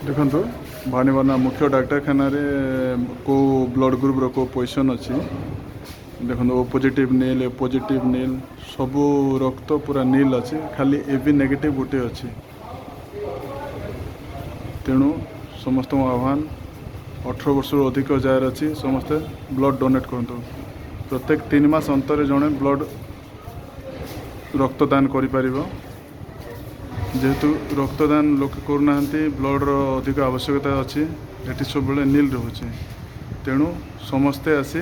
देखो भानीबाना मुख्य डाक्तखाना को ब्लड ग्रुप को पोजिशन अच्छी देखो ओ पॉजिटिव नील ए पॉजिटिव नील सबू रक्त पूरा नील अच्छी खाली एबी नेगेटिव गोटे अच्छी तेणु समस्त आह्वान 18 वर्ष अधिक जार अच्छी समस्ते ब्लड डोनेट करूँ प्रत्येक 3 मास अंतर जड़े ब्लड रक्तदान करें जेहेतु रक्तदान लोक करना ब्लड अधिक आवश्यकता अच्छी ये सब नील रोचे तेणु समस्ते आसी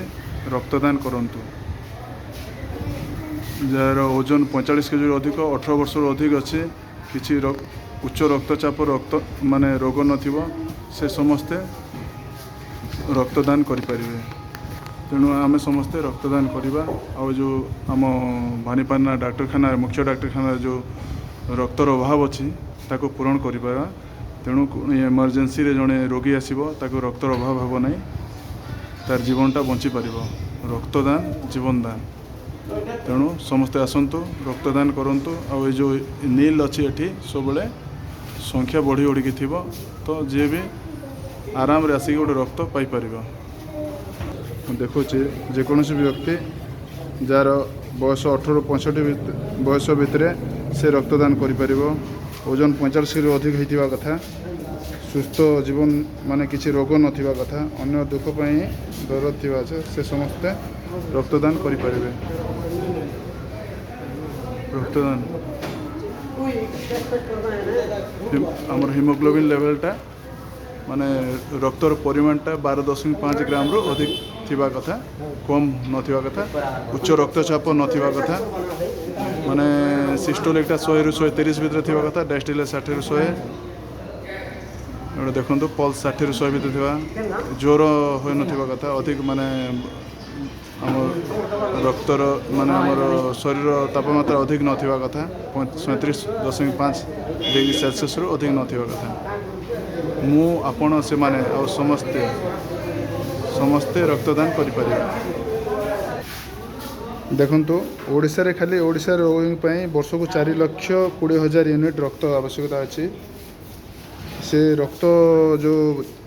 रक्तदान करूँ जार ओजन 45 केजी अधिक 18 वर्ष अधिक अच्छी किसी उच्च रक्तचाप रक्त माने रोग नथिबो से समस्ते रक्तदान करें तेणु आम समस्ते रक्तदान करवा आ जो आम भानीपाना डाक्तखाना मुख्य डाक्तखाना जो रक्तर अभाव अच्छी ताको पूरण करा तेणु इमरजेंसी रे जड़े रोगी आसो ताको रक्तर अभाव हे ना तार जीवनटा बंची पार रक्तदान जीवनदान तेणु समस्ते आसतु रक्तदान करूँ आ जो नील अच्छी ये सब संख्या बढ़ी बढ़ी थी तो जी भी आराम रे आसिक गोटे रक्त पाइपर देखुचे जेकोसी व्यक्ति जार बयस 18 65 बयस भितर से रक्तदान करें ओजन 45 किलो अधिक होता कथा सुस्थ जीवन माने किसी रोग नथिबा कथा अन्य दुख दरद थिबा से समस्ते रक्तदान करें रक्तदान आमर हिमोग्लोबिन लेवलटा माने रक्तर परिमाणटा 12.5 ग्राम रो अधिक थिबा कथा कम नथिबा कथा उच्च रक्तचाप नथिबा कथा माने सिस्टोलिकटा 100 रु 130 भीतर थिबा कथा डायस्टोलिक 60 रु 100 एटा देखंतु पल्स 60 रु 100 भीतर थिबा ज्वर होय नथिबा कथा अधिक माने आम रक्तर माने आमर शरीर तापमात्रा अधिक नथिबा कथा 37.5 डिग्री सेल्सियस रु अधिक नथिबा कथा मु आपण से माने और समस्ते समस्ते रक्तदान करें देखंतु ओडिशा रे खाली ओडिशा रोगी वर्ष को 4,20,000 यूनिट रक्त आवश्यकता अच्छी से रक्त जो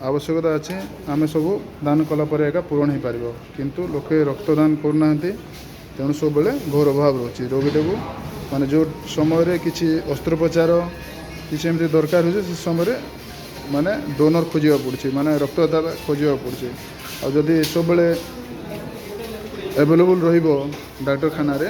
आवश्यकता अच्छे आम सब दान कलापर एका पूरण हो पार किंतु लोके रक्तदान करना तेणु सब घोर अभाव रोचे रोगीटा को माने जो समय किसी अस्त्रोपचार किसी एमती दरकार हो से समय माने डोनर खोजा पड़े माने रक्तदाता खोजा पड़े आदि सब एवेलेबल रहिबो डाक्तखाना रे